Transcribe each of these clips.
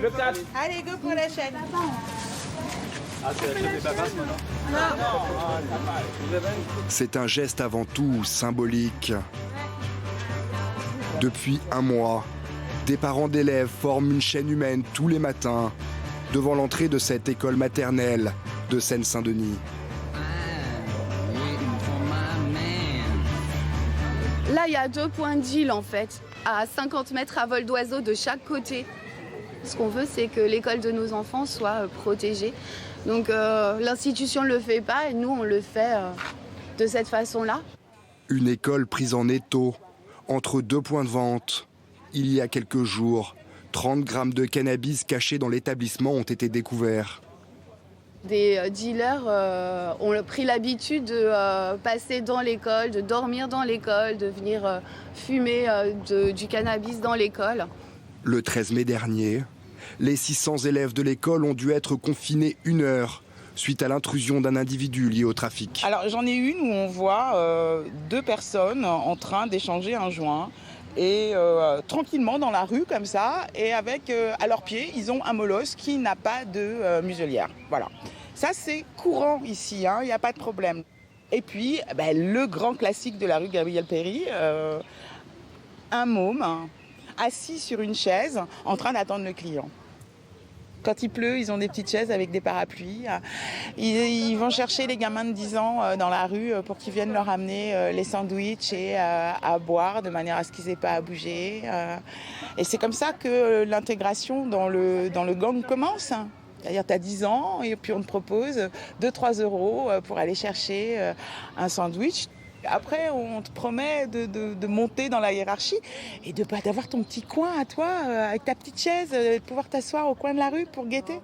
Le 4. Allez, go pour la chaîne. Ah, c'est la chaîne des vacances maintenant? C'est un geste avant tout symbolique. Depuis un mois, des parents d'élèves forment une chaîne humaine tous les matins devant l'entrée de cette école maternelle de Seine-Saint-Denis. Là, il y a 2 points de deal en fait, à 50 mètres à vol d'oiseau de chaque côté. Ce qu'on veut, c'est que l'école de nos enfants soit protégée. Donc l'institution ne le fait pas et nous, on le fait de cette façon-là. Une école prise en étau, entre 2 points de vente. Il y a quelques jours, 30 grammes de cannabis cachés dans l'établissement ont été découverts. Des dealers ont pris l'habitude de passer dans l'école, de dormir dans l'école, de venir fumer du cannabis dans l'école. Le 13 mai dernier, les 600 élèves de l'école ont dû être confinés 1 heure suite à l'intrusion d'un individu lié au trafic. Alors j'en ai une où on voit 2 personnes en train d'échanger un joint et tranquillement dans la rue comme ça et avec à leurs pieds ils ont un molosse qui n'a pas de muselière. Voilà. Ça c'est courant ici, il n'y a pas de problème. Et puis le grand classique de la rue Gabriel Péri, un môme assis sur une chaise en train d'attendre le client. Quand il pleut, ils ont des petites chaises avec des parapluies. Ils vont chercher les gamins de 10 ans dans la rue pour qu'ils viennent leur amener les sandwichs et à boire de manière à ce qu'ils n'aient pas à bouger. Et c'est comme ça que l'intégration dans le gang commence. C'est-à-dire tu as 10 ans et puis on te propose 2-3 euros pour aller chercher un sandwich. Après, on te promet de monter dans la hiérarchie et d'avoir ton petit coin à toi, avec ta petite chaise, de pouvoir t'asseoir au coin de la rue pour guetter.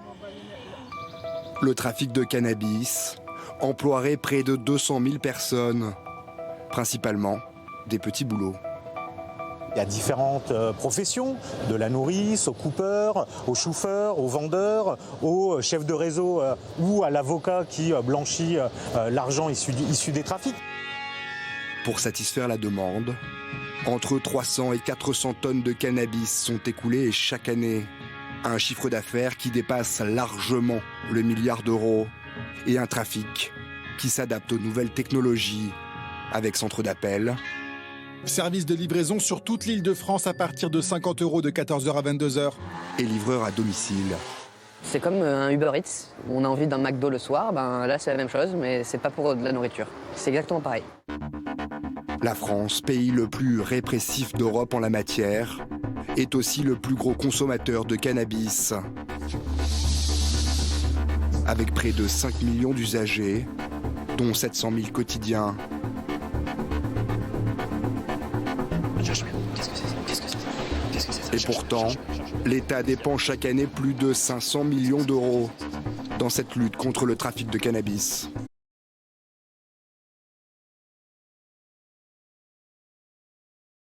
Le trafic de cannabis emploierait près de 200 000 personnes, principalement des petits boulots. Il y a différentes professions, de la nourrice, au coupeur, au chauffeur, au vendeur, au chef de réseau ou à l'avocat qui blanchit l'argent issu des trafics. Pour satisfaire la demande, entre 300 et 400 tonnes de cannabis sont écoulées chaque année. Un chiffre d'affaires qui dépasse largement le milliard d'euros et un trafic qui s'adapte aux nouvelles technologies avec centre d'appel. Service de livraison sur toute l'île de France à partir de 50 € de 14h à 22h. Et livreur à domicile. C'est comme un Uber Eats. On a envie d'un McDo le soir, là c'est la même chose, mais c'est pas pour de la nourriture. C'est exactement pareil. La France, pays le plus répressif d'Europe en la matière, est aussi le plus gros consommateur de cannabis. Avec près de 5 millions d'usagers, dont 700 000 quotidiens. Et pourtant, l'État dépense chaque année plus de 500 millions d'euros dans cette lutte contre le trafic de cannabis.